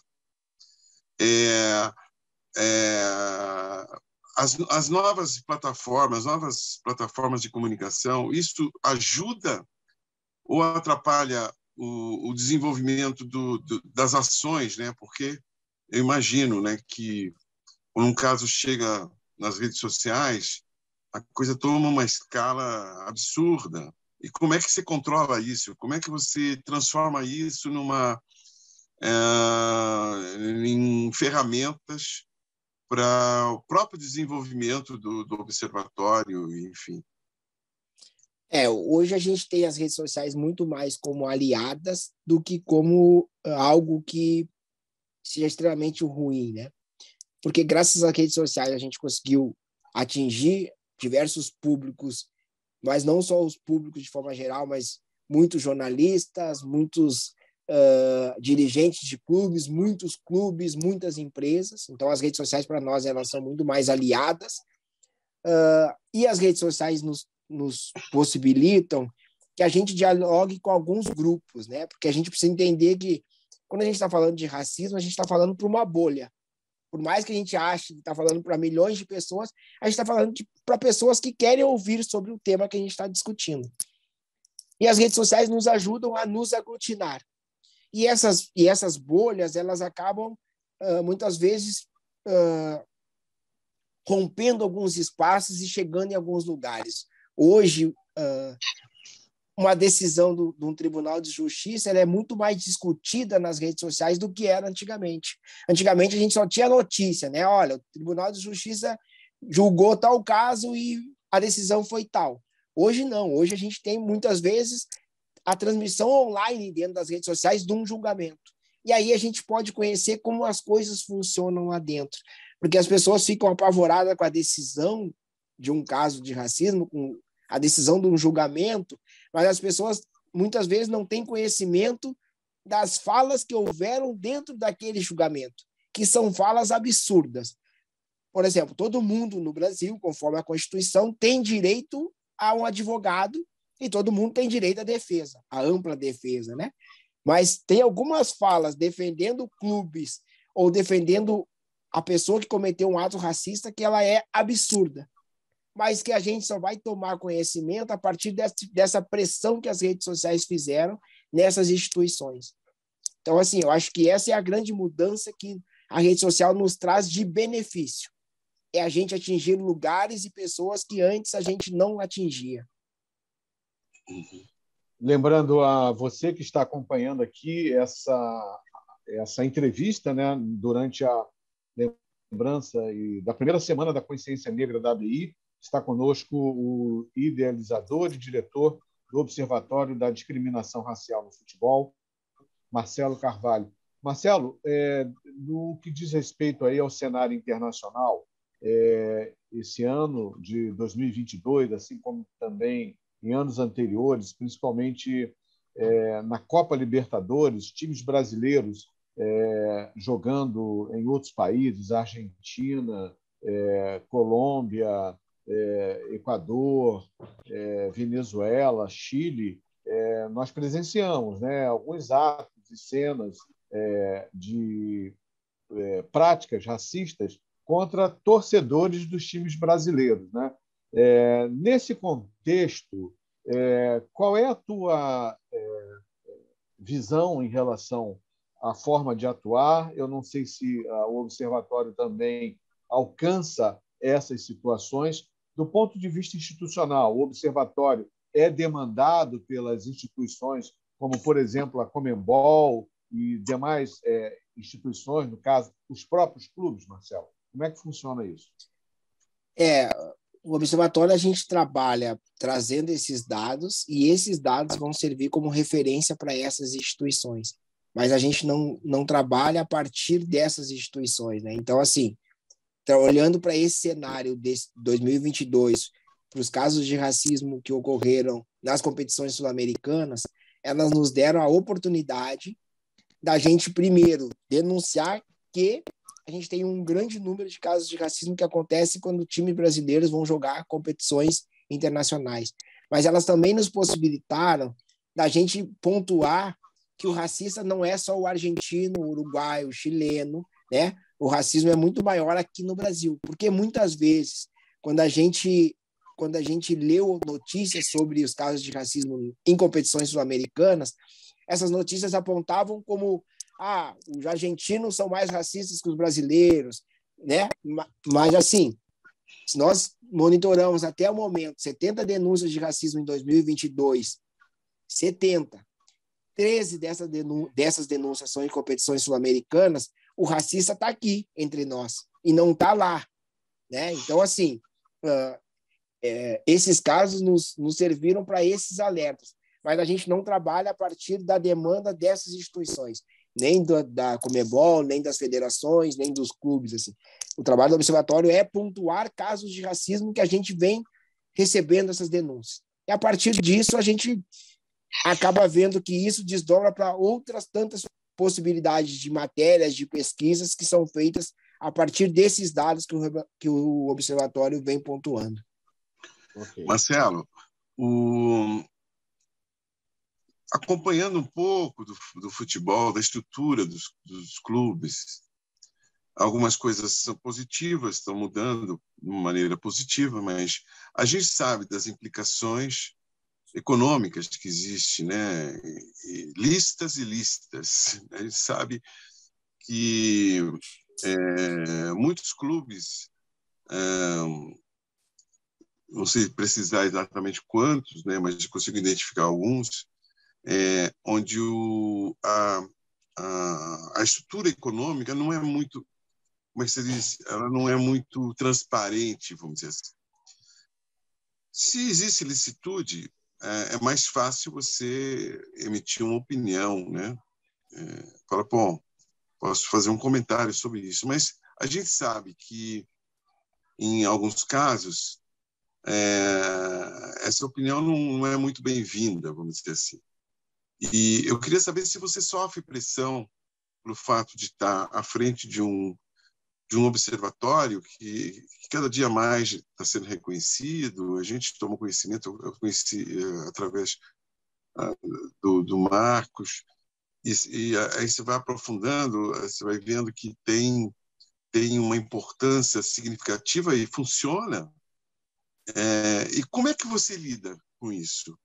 as novas plataformas de comunicação, isso ajuda ou atrapalha o desenvolvimento das ações, né? Porque eu imagino, né, que quando um caso chega nas redes sociais, a coisa toma uma escala absurda. E como é que você controla isso? Como é que você transforma isso em ferramentas para o próprio desenvolvimento do observatório, enfim? Hoje a gente tem as redes sociais muito mais como aliadas do que como algo que seja extremamente ruim, né? Porque graças às redes sociais a gente conseguiu atingir diversos públicos, mas não só os públicos de forma geral, mas muitos jornalistas, muitos dirigentes de clubes, muitos clubes, muitas empresas. Então, as redes sociais, para nós, elas são muito mais aliadas. E as redes sociais nos possibilitam que a gente dialogue com alguns grupos, né? Porque a gente precisa entender que, quando a gente está falando de racismo, a gente está falando para uma bolha. Por mais que a gente ache que está falando para milhões de pessoas, a gente está falando para pessoas que querem ouvir sobre o tema que a gente está discutindo. E as redes sociais nos ajudam a nos aglutinar. E essas bolhas, elas acabam, muitas vezes, rompendo alguns espaços e chegando em alguns lugares. Hoje, uma decisão de um tribunal de justiça ela é muito mais discutida nas redes sociais do que era antigamente. Antigamente, a gente só tinha notícia, né? Olha, o Tribunal de Justiça julgou tal caso e a decisão foi tal. Hoje, não. Hoje, a gente tem, muitas vezes, a transmissão online dentro das redes sociais de um julgamento. E aí a gente pode conhecer como as coisas funcionam lá dentro. Porque as pessoas ficam apavoradas com a decisão de um caso de racismo, com a decisão de um julgamento, mas as pessoas muitas vezes não têm conhecimento das falas que houveram dentro daquele julgamento, que são falas absurdas. Por exemplo, todo mundo no Brasil, conforme a Constituição, tem direito a um advogado e todo mundo tem direito à defesa, à ampla defesa, né? Mas tem algumas falas defendendo clubes ou defendendo a pessoa que cometeu um ato racista que ela é absurda, mas que a gente só vai tomar conhecimento a partir dessa pressão que as redes sociais fizeram nessas instituições. Então, assim, eu acho que essa é a grande mudança que a rede social nos traz de benefício. É a gente atingir lugares e pessoas que antes a gente não atingia. Lembrando a você que está acompanhando aqui essa entrevista, né, durante a lembrança da primeira semana da Consciência Negra da ABI, está conosco o idealizador e diretor do Observatório da Discriminação Racial no Futebol, Marcelo Carvalho. Marcelo, no que diz respeito aí ao cenário internacional, esse ano de 2022, assim como também em anos anteriores, principalmente na Copa Libertadores, times brasileiros jogando em outros países, Argentina, Colômbia, Equador, Venezuela, Chile, nós presenciamos, né, alguns atos e cenas de práticas racistas contra torcedores dos times brasileiros, né? Nesse contexto, Qual é a tua visão em relação à forma de atuar? Eu não sei se o Observatório também alcança essas situações. Do ponto de vista institucional, o Observatório é demandado pelas instituições, como, por exemplo, a Conmebol e demais instituições, no caso, os próprios clubes, Marcelo? Como é que funciona isso? O Observatório, a gente trabalha trazendo esses dados e esses dados vão servir como referência para essas instituições. Mas a gente não trabalha a partir dessas instituições, né? Então, assim, olhando para esse cenário de 2022, para os casos de racismo que ocorreram nas competições sul-americanas, elas nos deram a oportunidade da gente, primeiro, denunciar que a gente tem um grande número de casos de racismo que acontece quando times brasileiros vão jogar competições internacionais. Mas elas também nos possibilitaram da gente pontuar que o racista não é só o argentino, o uruguaio, o chileno, né? O racismo é muito maior aqui no Brasil, porque muitas vezes, quando a gente leu notícias sobre os casos de racismo em competições sul-americanas, essas notícias apontavam como os argentinos são mais racistas que os brasileiros, né? Mas, assim, se nós monitoramos até o momento 70 denúncias de racismo em 2022, 13 dessas denúncias são em competições sul-americanas, o racista está aqui entre nós e não está lá, né? Então, assim, esses casos nos serviram para esses alertas, mas a gente não trabalha a partir da demanda dessas instituições, nem da Conmebol, nem das federações, nem dos clubes. Assim. O trabalho do Observatório é pontuar casos de racismo que a gente vem recebendo essas denúncias. E, a partir disso, a gente acaba vendo que isso desdobra para outras tantas possibilidades de matérias, de pesquisas que são feitas a partir desses dados que o Observatório vem pontuando. Okay. Marcelo, acompanhando um pouco do futebol, da estrutura dos clubes, algumas coisas são positivas, estão mudando de uma maneira positiva, mas a gente sabe das implicações econômicas que existem, né? E listas e listas. A gente sabe que muitos clubes, não sei precisar exatamente quantos, né? Mas eu consigo identificar alguns, onde a estrutura econômica não é muito, como é que se diz? Ela não é muito transparente, vamos dizer assim. Se existe licitude, é mais fácil você emitir uma opinião, né? Fala, bom, posso fazer um comentário sobre isso, mas a gente sabe que, em alguns casos, essa opinião não é muito bem-vinda, vamos dizer assim. E eu queria saber se você sofre pressão pelo fato de estar à frente de um observatório que cada dia mais está sendo reconhecido. A gente toma conhecimento, eu conheci através do Marcos, e aí você vai aprofundando, você vai vendo que tem uma importância significativa e funciona. E como é que você lida com isso?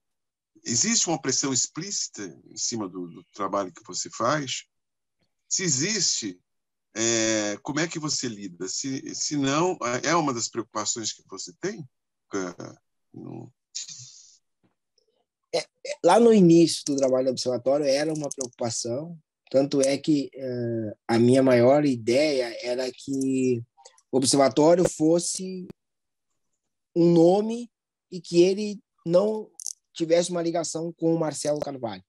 Existe uma pressão explícita em cima do trabalho que você faz? Se existe, como é que você lida? Se não, é uma das preocupações que você tem? Lá no início do trabalho do Observatório era uma preocupação, tanto é que a minha maior ideia era que o Observatório fosse um nome e que ele não tivesse uma ligação com o Marcelo Carvalho.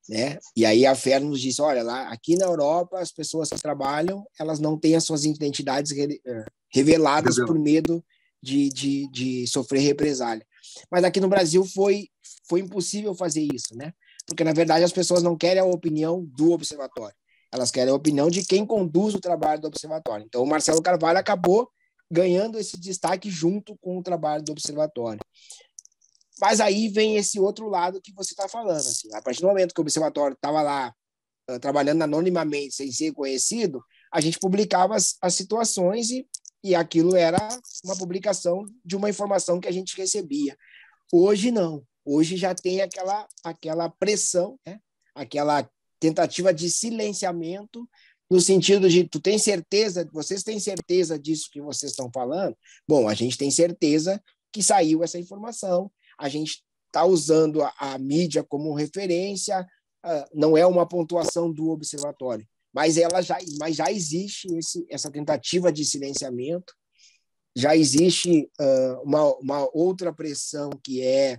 Né? E aí a FER nos disse, olha, lá aqui na Europa as pessoas que trabalham, elas não têm as suas identidades reveladas por medo de sofrer represália. Mas aqui no Brasil foi impossível fazer isso, né? Porque, na verdade, as pessoas não querem a opinião do Observatório. Elas querem a opinião de quem conduz o trabalho do Observatório. Então, o Marcelo Carvalho acabou ganhando esse destaque junto com o trabalho do Observatório. Mas aí vem esse outro lado que você está falando. Assim, a partir do momento que o Observatório estava lá trabalhando anonimamente, sem ser conhecido, a gente publicava as situações e aquilo era uma publicação de uma informação que a gente recebia. Hoje não. Hoje já tem aquela pressão, né? Aquela tentativa de silenciamento, no sentido de vocês têm certeza disso que vocês estão falando? Bom, a gente tem certeza que saiu essa informação, a gente está usando a mídia como referência, não é uma pontuação do observatório, mas já existe essa tentativa de silenciamento, já existe uma outra pressão que é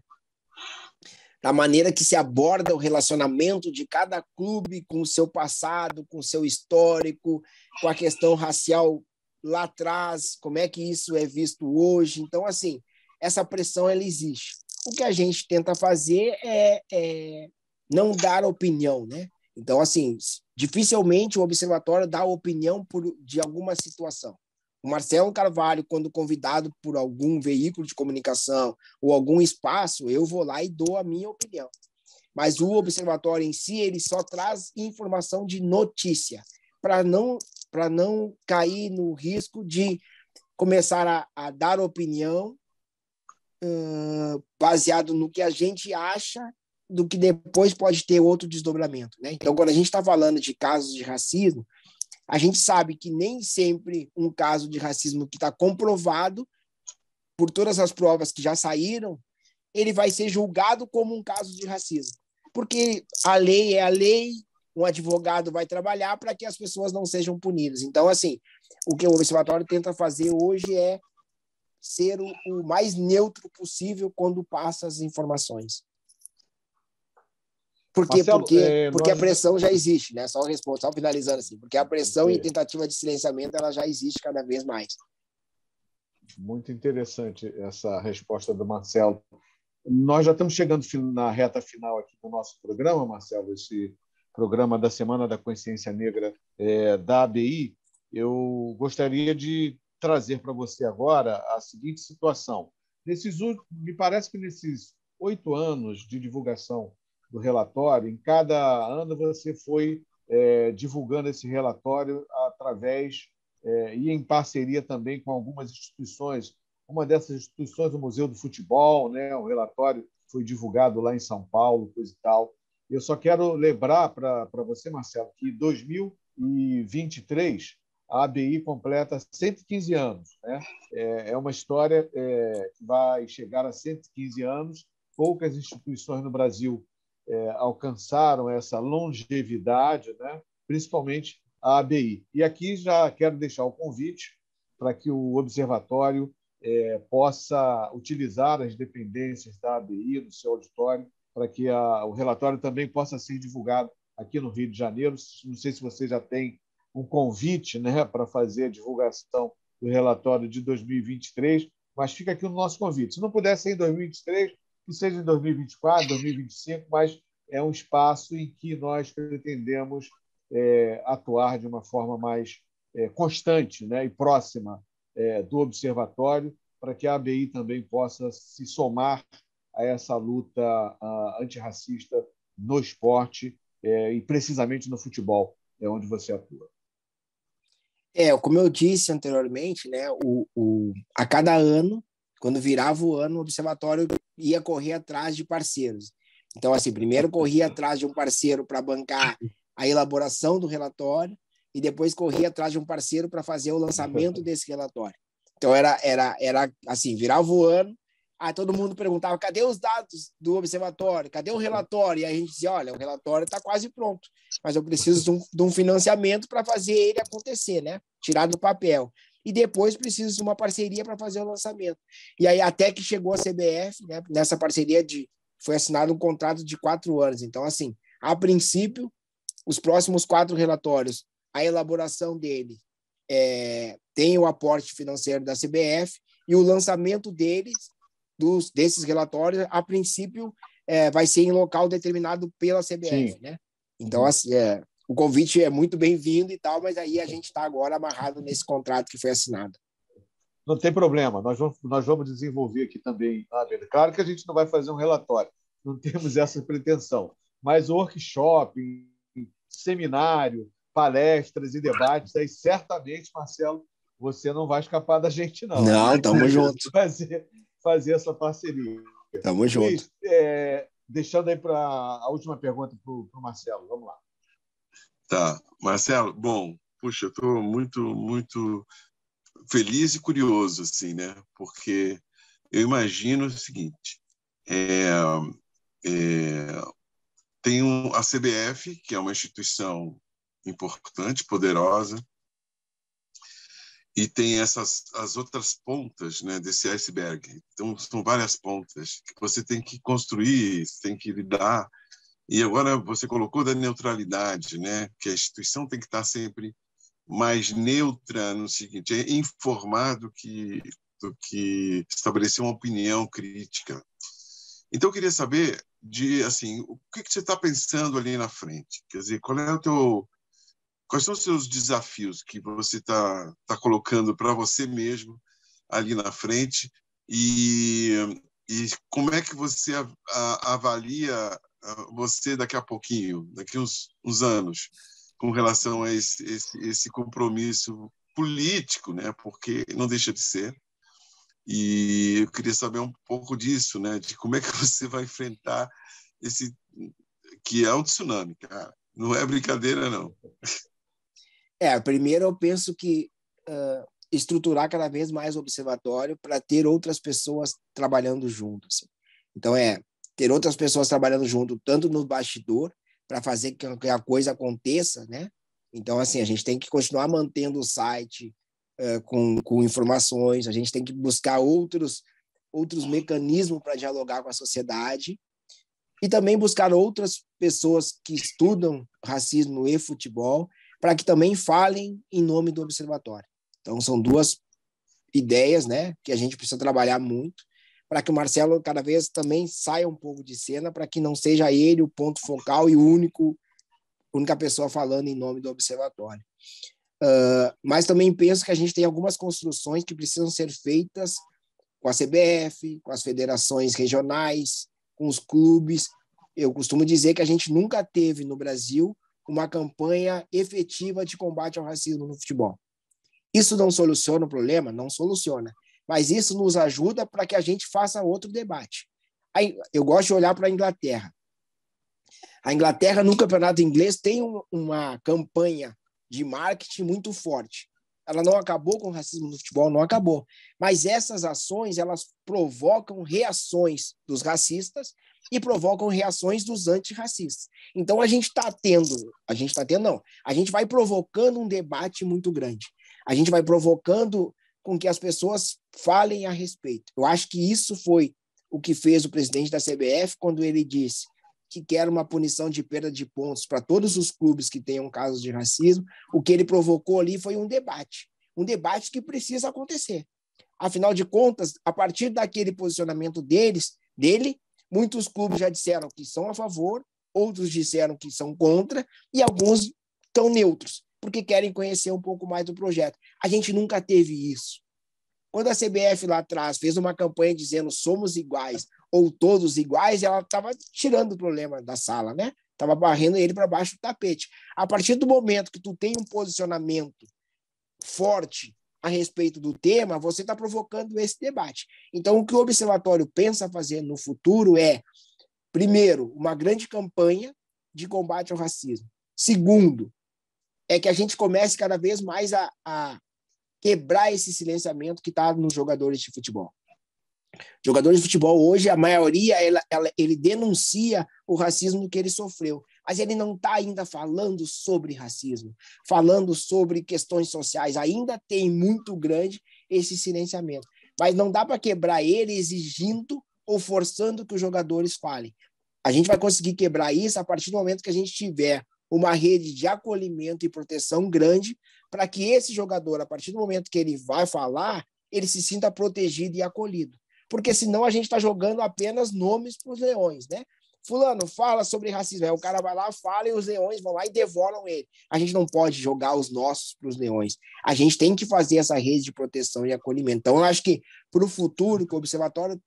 da maneira que se aborda o relacionamento de cada clube com o seu passado, com o seu histórico, com a questão racial lá atrás, como é que isso é visto hoje. Então, assim, essa pressão ela existe. O que a gente tenta fazer é não dar opinião, né? Então, assim, dificilmente o observatório dá opinião de alguma situação. O Marcelo Carvalho, quando convidado por algum veículo de comunicação ou algum espaço, eu vou lá e dou a minha opinião. Mas o observatório em si, ele só traz informação de notícia, para não cair no risco de começar a dar opinião baseado no que a gente acha, do que depois pode ter outro desdobramento, né? Então, quando a gente está falando de casos de racismo, a gente sabe que nem sempre um caso de racismo que está comprovado por todas as provas que já saíram, ele vai ser julgado como um caso de racismo. Porque a lei é a lei, um advogado vai trabalhar para que as pessoas não sejam punidas. Então, assim, o que o Observatório tenta fazer hoje é ser o mais neutro possível quando passa as informações. Por quê? Marcelo, porque a pressão já existe, né? Só finalizando assim, porque a pressão e tentativa de silenciamento ela já existe cada vez mais. Muito interessante essa resposta do Marcelo. Nós já estamos chegando na reta final aqui do nosso programa, Marcelo, esse programa da Semana da Consciência Negra da ABI. Eu gostaria de trazer para você agora a seguinte situação. Me parece que nesses 8 anos de divulgação do relatório, em cada ano você foi divulgando esse relatório através e em parceria também com algumas instituições. Uma dessas instituições, o Museu do Futebol, né? O relatório foi divulgado lá em São Paulo, coisa e tal. Eu só quero lembrar para você, Marcelo, que em 2023 a ABI completa 115 anos. Né? É uma história que vai chegar a 115 anos. Poucas instituições no Brasil alcançaram essa longevidade, né? Principalmente a ABI. E aqui já quero deixar o convite para que o Observatório possa utilizar as dependências da ABI no seu auditório, para que o relatório também possa ser divulgado aqui no Rio de Janeiro. Não sei se você já tem um convite, né, para fazer a divulgação do relatório de 2023, mas fica aqui o nosso convite. Se não puder ser em 2023, que seja em 2024, 2025, mas é um espaço em que nós pretendemos atuar de uma forma mais constante, né, e próxima do Observatório, para que a ABI também possa se somar a essa luta antirracista no esporte e precisamente no futebol, onde você atua. Como eu disse anteriormente, né, a cada ano, quando virava o ano, o Observatório ia correr atrás de parceiros. Então, assim, primeiro corria atrás de um parceiro para bancar a elaboração do relatório e depois corria atrás de um parceiro para fazer o lançamento desse relatório. Então, era assim, virava o ano, todo mundo perguntava, cadê os dados do observatório? Cadê o relatório? E aí a gente dizia, olha, o relatório está quase pronto, mas eu preciso de um financiamento para fazer ele acontecer, né? Tirar do papel. E depois preciso de uma parceria para fazer o lançamento. E aí até que chegou a CBF, né? Nessa parceria foi assinado um contrato de 4 anos. Então, assim, a princípio, os próximos 4 relatórios, a elaboração dele tem o aporte financeiro da CBF e o lançamento desses relatórios, a princípio, vai ser em local determinado pela CBF. Sim. Né? Então, assim, o convite é muito bem-vindo e tal, mas aí a gente está agora amarrado nesse contrato que foi assinado. Não tem problema, nós vamos desenvolver aqui também. Claro que a gente não vai fazer um relatório, não temos essa pretensão, mas workshop, seminário, palestras e debates, aí certamente, Marcelo, você não vai escapar da gente, não. Não, estamos juntos. Fazer essa parceria. Tamo junto. Luiz, deixando aí para a última pergunta para o Marcelo. Vamos lá. Tá, Marcelo, bom, puxa, eu estou muito, muito feliz e curioso, assim, né? Porque eu imagino o seguinte, tem a CBF, que é uma instituição importante, poderosa, e tem as outras pontas, né, desse iceberg. Então, são várias pontas que você tem que construir, tem que lidar. E agora você colocou da neutralidade, né, que a instituição tem que estar sempre mais neutra no seguinte, é informar do que estabelecer uma opinião crítica. Então, eu queria saber assim, o que você está pensando ali na frente? Quer dizer, quais são os seus desafios que você está colocando para você mesmo ali na frente e como é que você avalia você daqui a pouquinho, daqui uns anos, com relação a esse compromisso político, né? Porque não deixa de ser. E eu queria saber um pouco disso, né? De como é que você vai enfrentar esse que é um tsunami, cara. Não é brincadeira, não. Primeiro eu penso que estruturar cada vez mais o observatório para ter outras pessoas trabalhando junto. Assim. Então, ter outras pessoas trabalhando junto, tanto no bastidor, para fazer que a coisa aconteça, né? Então, assim, a gente tem que continuar mantendo o site com informações, a gente tem que buscar outros mecanismos para dialogar com a sociedade e também buscar outras pessoas que estudam racismo e futebol para que também falem em nome do observatório. Então, são duas ideias, né, que a gente precisa trabalhar muito para que o Marcelo cada vez também saia um pouco de cena, para que não seja ele o ponto focal e única pessoa falando em nome do observatório. Mas também penso que a gente tem algumas construções que precisam ser feitas com a CBF, com as federações regionais, com os clubes. Eu costumo dizer que a gente nunca teve no Brasil uma campanha efetiva de combate ao racismo no futebol. Isso não soluciona o problema? Não soluciona. Mas isso nos ajuda para que a gente faça outro debate. Aí, eu gosto de olhar para a Inglaterra. A Inglaterra, no campeonato inglês, tem uma campanha de marketing muito forte. Ela não acabou com o racismo no futebol, não acabou. Mas essas ações, elas provocam reações dos racistas e provocam reações dos antirracistas. Então, a gente vai provocando um debate muito grande. A gente vai provocando com que as pessoas falem a respeito. Eu acho que isso foi o que fez o presidente da CBF quando ele disse que quer uma punição de perda de pontos para todos os clubes que tenham casos de racismo. O que ele provocou ali foi um debate que precisa acontecer. Afinal de contas, a partir daquele posicionamento dele, muitos clubes já disseram que são a favor, outros disseram que são contra e alguns estão neutros, porque querem conhecer um pouco mais do projeto. A gente nunca teve isso. Quando a CBF lá atrás fez uma campanha dizendo somos iguais ou todos iguais, ela estava tirando o problema da sala, né? Estava barrendo ele para baixo do tapete. A partir do momento que tu tem um posicionamento forte a respeito do tema, você está provocando esse debate. Então, o que o Observatório pensa fazer no futuro é, primeiro, uma grande campanha de combate ao racismo. Segundo, é que a gente comece cada vez mais a quebrar esse silenciamento que está nos jogadores de futebol. Jogadores de futebol hoje, a maioria, ele denuncia o racismo que ele sofreu, mas ele não está ainda falando sobre racismo, falando sobre questões sociais. Ainda tem muito grande esse silenciamento, mas não dá para quebrar ele exigindo ou forçando que os jogadores falem. A gente vai conseguir quebrar isso a partir do momento que a gente tiver uma rede de acolhimento e proteção grande para que esse jogador, a partir do momento que ele vai falar, ele se sinta protegido e acolhido. Porque senão a gente está jogando apenas nomes para os leões, né? Fulano, fala sobre racismo. Aí o cara vai lá, fala e os leões vão lá e devoram ele. A gente não pode jogar os nossos para os leões. A gente tem que fazer essa rede de proteção e acolhimento. Então, eu acho que para o futuro, que o Observatório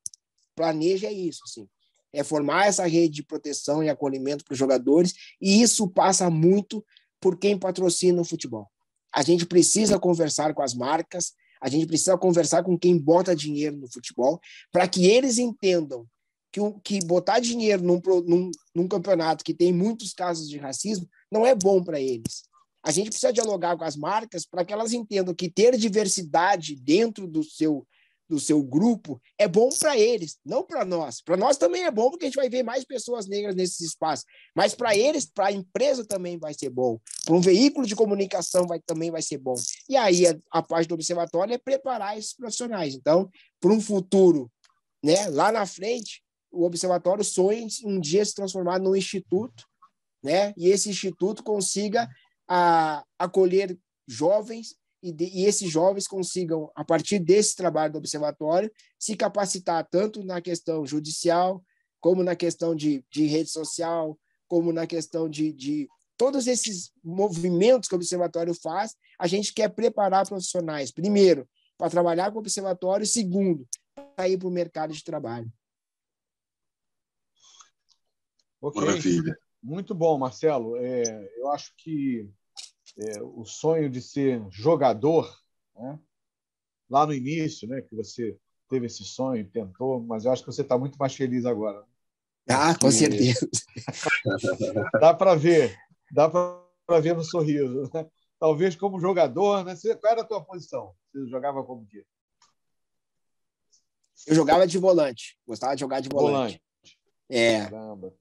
planeja é isso, assim. É formar essa rede de proteção e acolhimento para os jogadores, e isso passa muito por quem patrocina o futebol. A gente precisa conversar com as marcas, a gente precisa conversar com quem bota dinheiro no futebol, para que eles entendam que botar dinheiro num campeonato que tem muitos casos de racismo não é bom para eles. A gente precisa dialogar com as marcas para que elas entendam que ter diversidade dentro do seu grupo é bom para eles, não para nós. Para nós também é bom, porque a gente vai ver mais pessoas negras nesses espaços. Mas para eles, para a empresa também vai ser bom. Para um veículo de comunicação também vai ser bom. E aí a parte do observatório é preparar esses profissionais. Então, para um futuro, né, lá na frente, o observatório sonha em um dia se transformar num instituto, né, e esse instituto consiga acolher jovens e esses jovens consigam, a partir desse trabalho do observatório, se capacitar tanto na questão judicial, como na questão de rede social, como na questão de todos esses movimentos que o observatório faz. A gente quer preparar profissionais, primeiro, para trabalhar com o observatório, segundo, para ir para o mercado de trabalho. Ok. Maravilha. Muito bom, Marcelo. Eu acho que o sonho de ser jogador, né? Lá no início, né, que você teve esse sonho, tentou, mas eu acho que você está muito mais feliz agora. Com certeza. Dá para ver no sorriso. Né? Talvez como jogador, né? Qual era a tua posição? Você jogava como quê? Eu jogava de volante, gostava de jogar de volante. Caramba,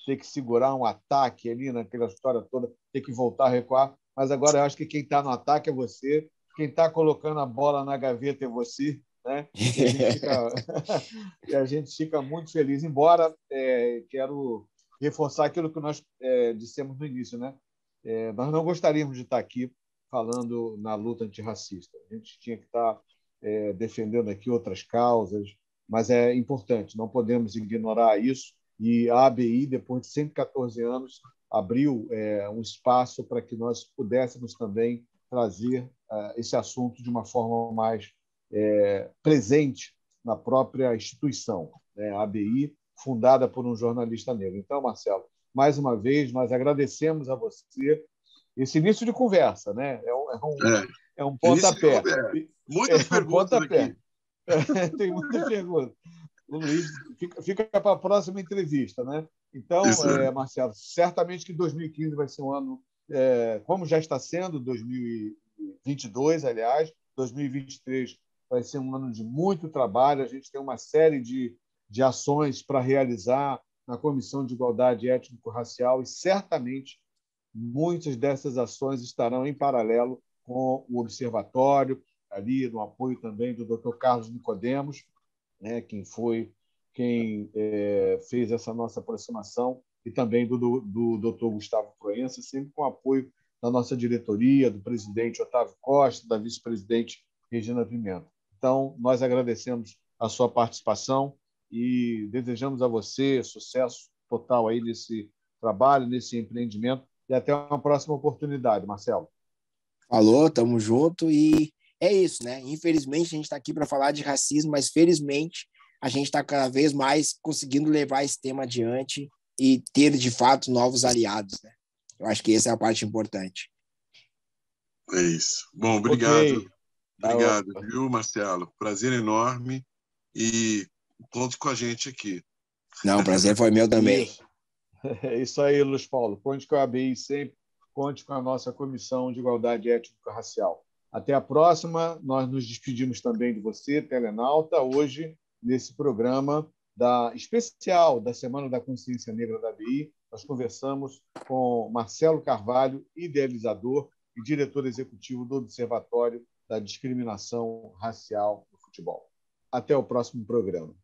ter que segurar um ataque ali naquela história toda, ter que voltar a recuar. Mas agora eu acho que quem está no ataque é você, quem está colocando a bola na gaveta é você, né? E a gente fica muito feliz. Embora quero reforçar aquilo que nós dissemos no início, né? Nós não gostaríamos de estar aqui falando na luta antirracista. A gente tinha que estar defendendo aqui outras causas, mas é importante, não podemos ignorar isso. E a ABI, depois de 114 anos, abriu um espaço para que nós pudéssemos também trazer esse assunto de uma forma mais presente na própria instituição, né? A ABI, fundada por um jornalista negro. Então, Marcelo, mais uma vez, nós agradecemos a você esse início de conversa, né? É um pontapé. Muitas perguntas aqui. Tem muitas perguntas. O Luiz fica para a próxima entrevista, né? Então, Marcelo, certamente que 2015 vai ser um ano, como já está sendo 2022, aliás, 2023 vai ser um ano de muito trabalho. A gente tem uma série de ações para realizar na Comissão de Igualdade Étnico-Racial e certamente muitas dessas ações estarão em paralelo com o Observatório, ali no apoio também do Dr. Carlos Nicodemos, né, quem fez essa nossa aproximação, e também do Dr. Gustavo Proença, sempre com apoio da nossa diretoria, do presidente Otávio Costa, da vice-presidente Regina Pimenta. Então, nós agradecemos a sua participação e desejamos a você sucesso total aí nesse trabalho, nesse empreendimento, e até uma próxima oportunidade, Marcelo. Falou, tamo junto, e é isso, né? Infelizmente, a gente está aqui para falar de racismo, mas felizmente a gente está cada vez mais conseguindo levar esse tema adiante e ter, de fato, novos aliados, né? Eu acho que essa é a parte importante. É isso. Bom, obrigado. Okay. Obrigado, viu, Marcelo? Prazer enorme e conte com a gente aqui. Não, o prazer foi meu também. É isso aí, Luiz Paulo. Conte com a ABI sempre, conte com a nossa Comissão de Igualdade Étnico-Racial. Até a próxima. Nós nos despedimos também de você, telenauta, hoje, nesse programa especial da Semana da Consciência Negra da ABI. Nós conversamos com Marcelo Carvalho, idealizador e diretor executivo do Observatório da Discriminação Racial no Futebol. Até o próximo programa.